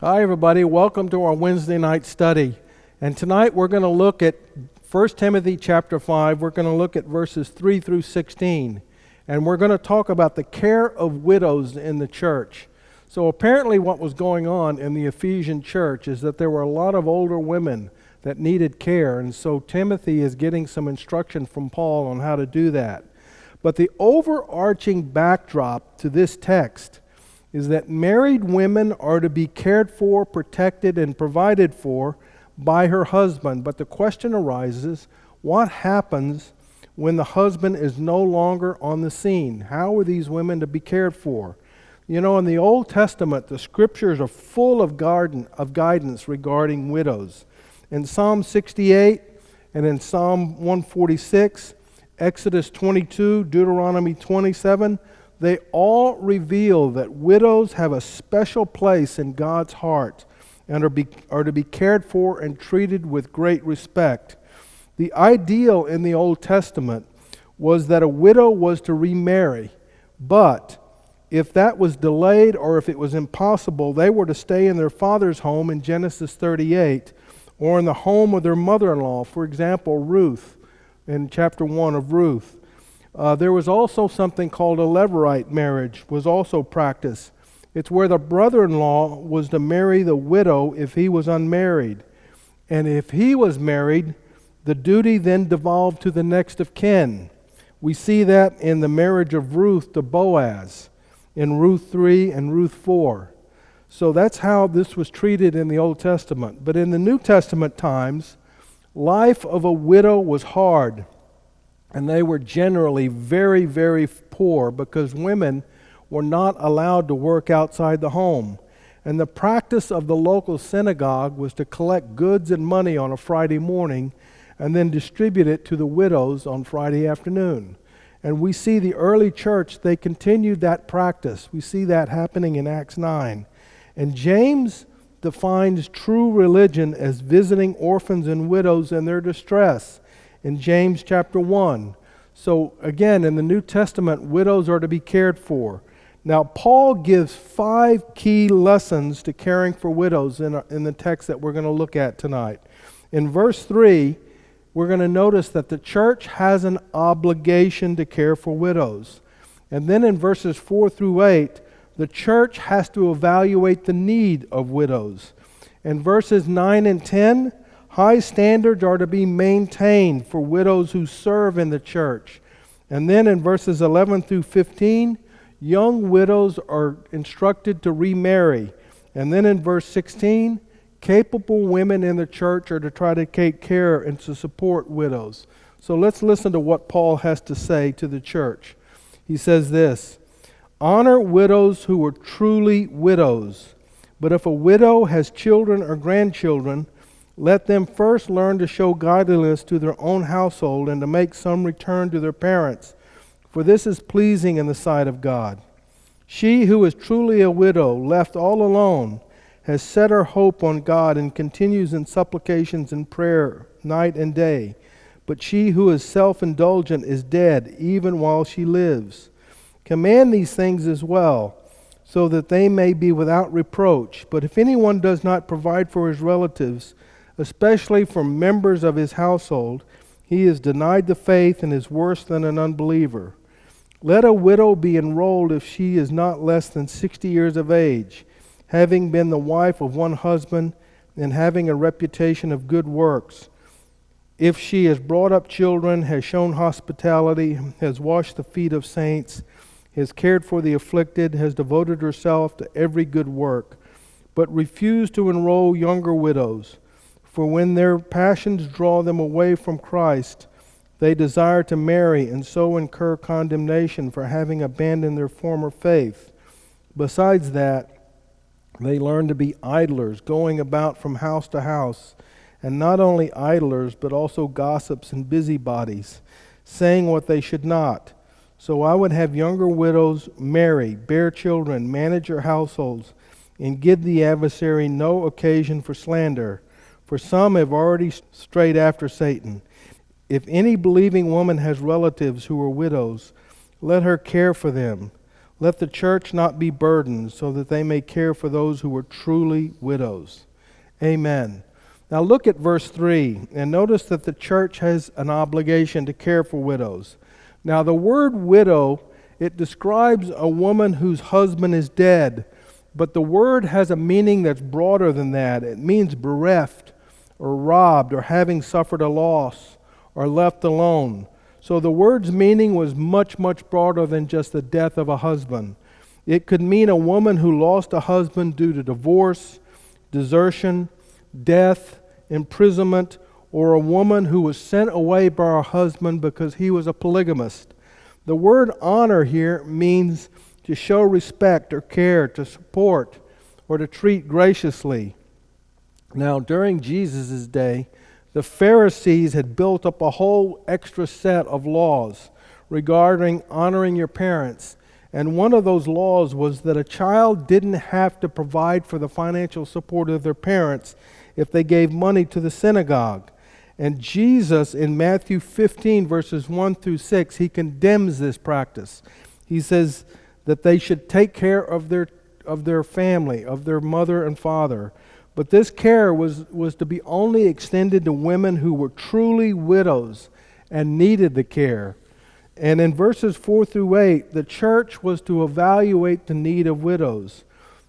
Hi everybody, welcome to our Wednesday night study. And tonight we're going to look at 1 Timothy chapter 5. We're going to look at verses 3 through 16. And we're going to talk about the care of widows in the church. So apparently what was going on in the Ephesian church is that there were a lot of older women that needed care. And so Timothy is getting some instruction from Paul on how to do that. But the overarching backdrop to this text is that married women are to be cared for, protected, and provided for by her husband. But the question arises, what happens when the husband is no longer on the scene? How are these women to be cared for? You know, in the Old Testament, the scriptures are full of guidance regarding widows. In Psalm 68 and in Psalm 146, Exodus 22, Deuteronomy 27, they all reveal that widows have a special place in God's heart and are to be cared for and treated with great respect. The ideal in the Old Testament was that a widow was to remarry, but if that was delayed or if it was impossible, they were to stay in their father's home in Genesis 38 or in the home of their mother-in-law, for example, Ruth, in chapter 1 of Ruth. There was also something called a Levirate marriage, was also practiced. It's where the brother-in-law was to marry the widow if he was unmarried. And if he was married, the duty then devolved to the next of kin. We see that in the marriage of Ruth to Boaz, in Ruth 3 and Ruth 4. So that's how this was treated in the Old Testament. But in the New Testament times, life of a widow was hard. And they were generally very, very poor because women were not allowed to work outside the home. And the practice of the local synagogue was to collect goods and money on a Friday morning and then distribute it to the widows on Friday afternoon. And we see the early church, they continued that practice. We see that happening in Acts 9. And James defines true religion as visiting orphans and widows in their distress in James chapter 1. So again, in the New Testament, widows are to be cared for. Now, Paul gives 5 key lessons to caring for widows in the text that we're going to look at tonight. In verse 3, we're going to notice that the church has an obligation to care for widows. And then in verses 4 through 8, the church has to evaluate the need of widows. In verses 9 and 10, high standards are to be maintained for widows who serve in the church. And then in verses 11 through 15, young widows are instructed to remarry. And then in verse 16, capable women in the church are to try to take care and to support widows. So let's listen to what Paul has to say to the church. He says this, "Honor widows who are truly widows. But if a widow has children or grandchildren, let them first learn to show godliness to their own household and to make some return to their parents, for this is pleasing in the sight of God. She who is truly a widow, left all alone, has set her hope on God and continues in supplications and prayer night and day. But she who is self-indulgent is dead, even while she lives. Command these things as well, so that they may be without reproach. But if anyone does not provide for his relatives, especially from members of his household, he is denied the faith and is worse than an unbeliever. Let a widow be enrolled if she is not less than 60 years of age, having been the wife of one husband and having a reputation of good works. If she has brought up children, has shown hospitality, has washed the feet of saints, has cared for the afflicted, has devoted herself to every good work, but refused to enroll younger widows. For when their passions draw them away from Christ, they desire to marry and so incur condemnation for having abandoned their former faith. Besides that, they learn to be idlers, going about from house to house, and not only idlers, but also gossips and busybodies, saying what they should not. So I would have younger widows marry, bear children, manage your households, and give the adversary no occasion for slander. For some have already strayed after Satan. If any believing woman has relatives who are widows, let her care for them, Let the church not be burdened, so that they may care for those who are truly widows. Amen. Now look at verse 3, and notice that the church has an obligation to care for widows. Now the word widow, it describes a woman whose husband is dead, but the word has a meaning that's broader than that. It means bereft, or robbed, or having suffered a loss, or left alone. So the word's meaning was much, much broader than just the death of a husband. It could mean a woman who lost a husband due to divorce, desertion, death, imprisonment, or a woman who was sent away by her husband because he was a polygamist. The word honor here means to show respect or care, to support, or to treat graciously. Now, during Jesus' day, the Pharisees had built up a whole extra set of laws regarding honoring your parents. And one of those laws was that a child didn't have to provide for the financial support of their parents if they gave money to the synagogue. And Jesus, in Matthew 15, verses 1 through 6, he condemns this practice. He says that they should take care of their family, of their mother and father. But this care was to be only extended to women who were truly widows and needed the care. And in verses 4 through 8, the church was to evaluate the need of widows.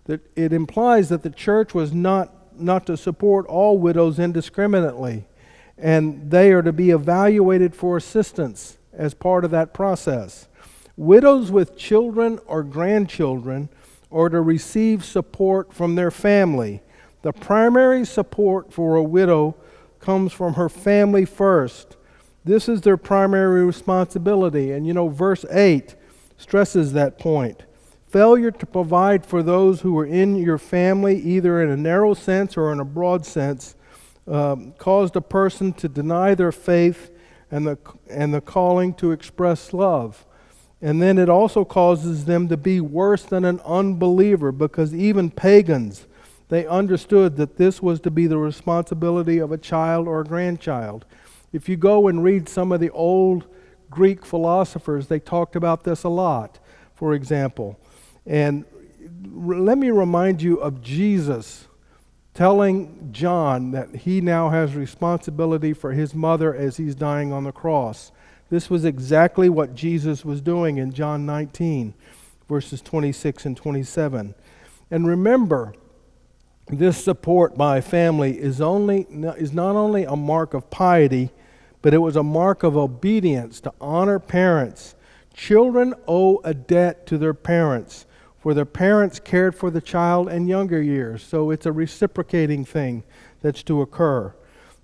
It implies that the church was not to support all widows indiscriminately, and they are to be evaluated for assistance as part of that process. Widows with children or grandchildren are to receive support from their family. The primary support for a widow comes from her family first. This is their primary responsibility. And verse 8 stresses that point. Failure to provide for those who are in your family, either in a narrow sense or in a broad sense, caused a person to deny their faith and the calling to express love. And then it also causes them to be worse than an unbeliever, because even pagans, they understood that this was to be the responsibility of a child or a grandchild. If you go and read some of the old Greek philosophers, they talked about this a lot, for example. And let me remind you of Jesus telling John that he now has responsibility for his mother as he's dying on the cross. This was exactly what Jesus was doing in John 19, verses 26 and 27. And remember, this support by a family is not only a mark of piety, but it was a mark of obedience to honor parents. Children owe a debt to their parents, for their parents cared for the child in younger years. So it's a reciprocating thing that's to occur.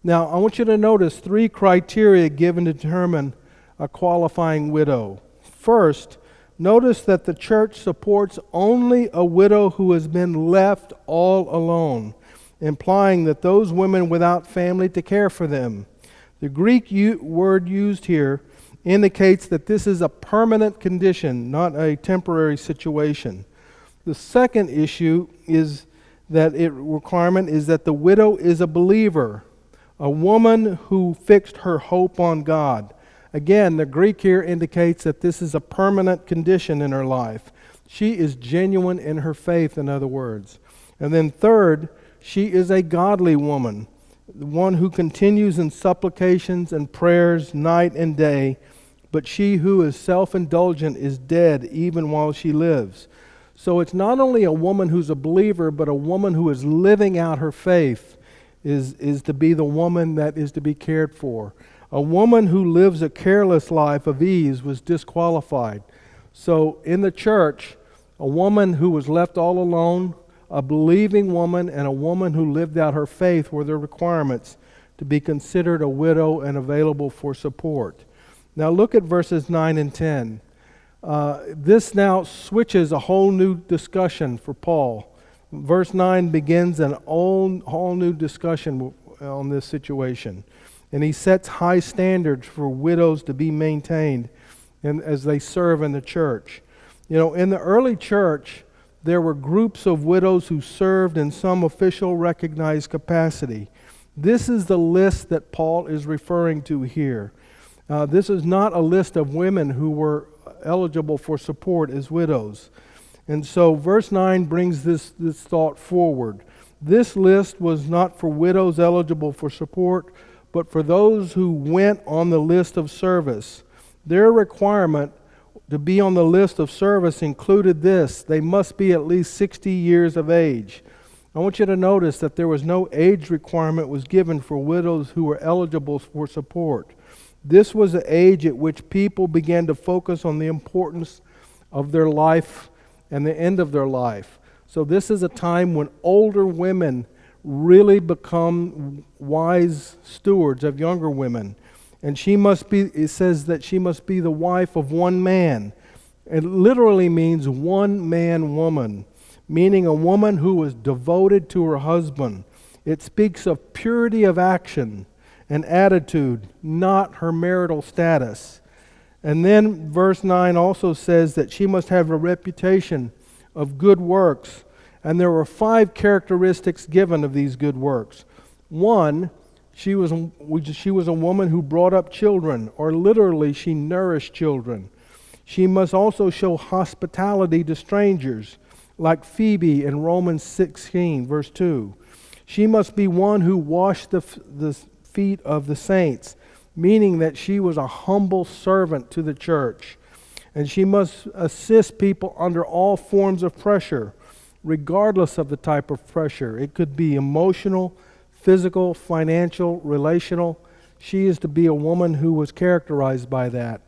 Now, I want you to notice 3 criteria given to determine a qualifying widow. First, notice that the church supports only a widow who has been left all alone, implying that those women without family to care for them. The Greek word used here indicates that this is a permanent condition, not a temporary situation. The second issue is that requirement is that the widow is a believer, a woman who fixed her hope on God. Again, the Greek here indicates that this is a permanent condition in her life. She is genuine in her faith, in other words. And then third, she is a godly woman, one who continues in supplications and prayers night and day, but she who is self-indulgent is dead even while she lives. So it's not only a woman who's a believer, but a woman who is living out her faith is to be the woman that is to be cared for. A woman who lives a careless life of ease was disqualified. So in the church, a woman who was left all alone, a believing woman, and a woman who lived out her faith were the requirements to be considered a widow and available for support. Now look at verses 9 and 10. This now switches a whole new discussion for Paul. Verse 9 begins an whole new discussion on this situation. And he sets high standards for widows to be maintained as they serve in the church. In the early church, there were groups of widows who served in some official recognized capacity. This is the list that Paul is referring to here. This is not a list of women who were eligible for support as widows. And so verse 9 brings this thought forward. This list was not for widows eligible for support, but for those who went on the list of service. Their requirement to be on the list of service included this: they must be at least 60 years of age. I want you to notice that there was no age requirement was given for widows who were eligible for support. This was the age at which people began to focus on the importance of their life and the end of their life. So this is a time when older women really become wise stewards of younger women. And it says that she must be the wife of one man. It literally means one man woman, meaning a woman who was devoted to her husband. It speaks of purity of action and attitude, not her marital status. And then verse 9 also says that she must have a reputation of good works. And there were 5 characteristics given of these good works. One, she was a woman who brought up children, or literally she nourished children. She must also show hospitality to strangers, like Phoebe in Romans 16, verse 2. She must be one who washed the feet of the saints, meaning that she was a humble servant to the church. And she must assist people under all forms of pressure, regardless of the type of pressure. It could be emotional, physical, financial, relational. She is to be a woman who was characterized by that.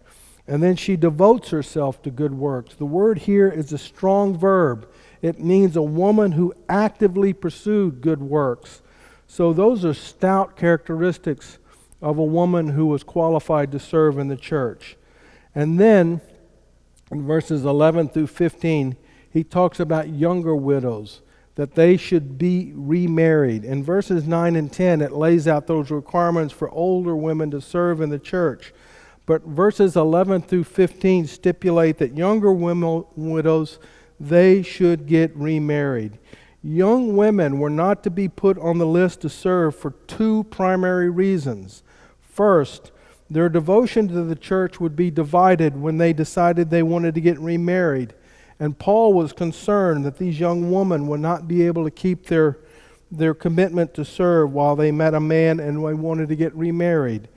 And then she devotes herself to good works. The word here is a strong verb. It means a woman who actively pursued good works. So those are stout characteristics of a woman who was qualified to serve in the church. And then in verses 11 through 15, he talks about younger widows, that they should be remarried. In verses 9 and 10, it lays out those requirements for older women to serve in the church. But verses 11 through 15 stipulate that younger widows, they should get remarried. Young women were not to be put on the list to serve for 2 primary reasons. First, their devotion to the church would be divided when they decided they wanted to get remarried. And Paul was concerned that these young women would not be able to keep their commitment to serve while they met a man and they wanted to get remarried.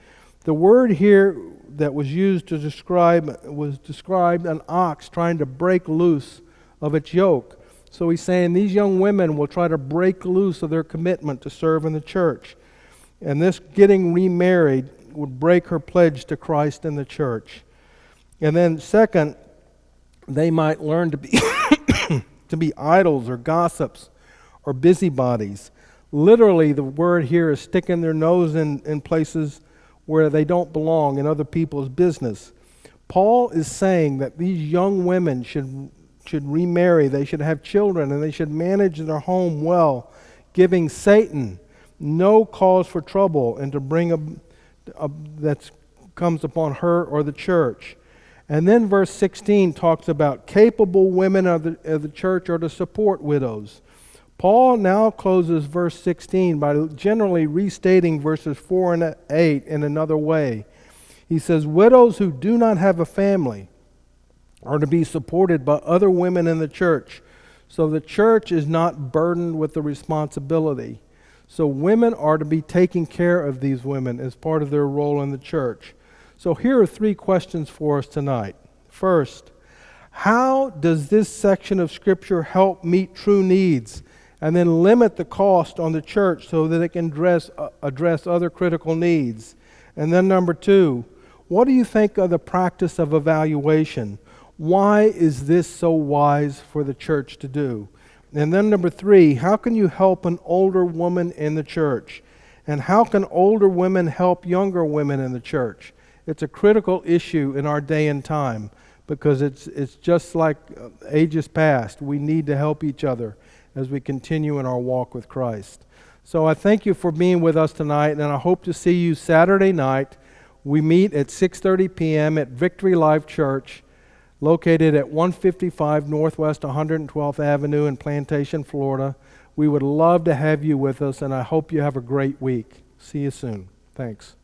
The word here that was used to describe an ox trying to break loose of its yoke. So he's saying these young women will try to break loose of their commitment to serve in the church. And this getting remarried would break her pledge to Christ and the church. And then second, they might learn to be to be idols or gossips or busybodies. Literally, the word here is sticking their nose in places where they don't belong, in other people's business. Paul is saying that these young women should remarry, they should have children, and they should manage their home well, giving Satan no cause for trouble and to bring that comes upon her or the church. And then verse 16 talks about capable women of the church are to support widows. Paul now closes verse 16 by generally restating verses 4 and 8 in another way. He says, widows who do not have a family are to be supported by other women in the church, so the church is not burdened with the responsibility. So women are to be taking care of these women as part of their role in the church. So here are 3 questions for us tonight. First, how does this section of Scripture help meet true needs and then limit the cost on the church so that it can address other critical needs? And then number 2, what do you think of the practice of evaluation? Why is this so wise for the church to do? And then number 3, how can you help an older woman in the church? And how can older women help younger women in the church? It's a critical issue in our day and time because it's just like ages past. We need to help each other as we continue in our walk with Christ. So I thank you for being with us tonight, and I hope to see you Saturday night. We meet at 6:30 p.m. at Victory Life Church, located at 155 Northwest 112th Avenue in Plantation, Florida. We would love to have you with us, and I hope you have a great week. See you soon. Thanks.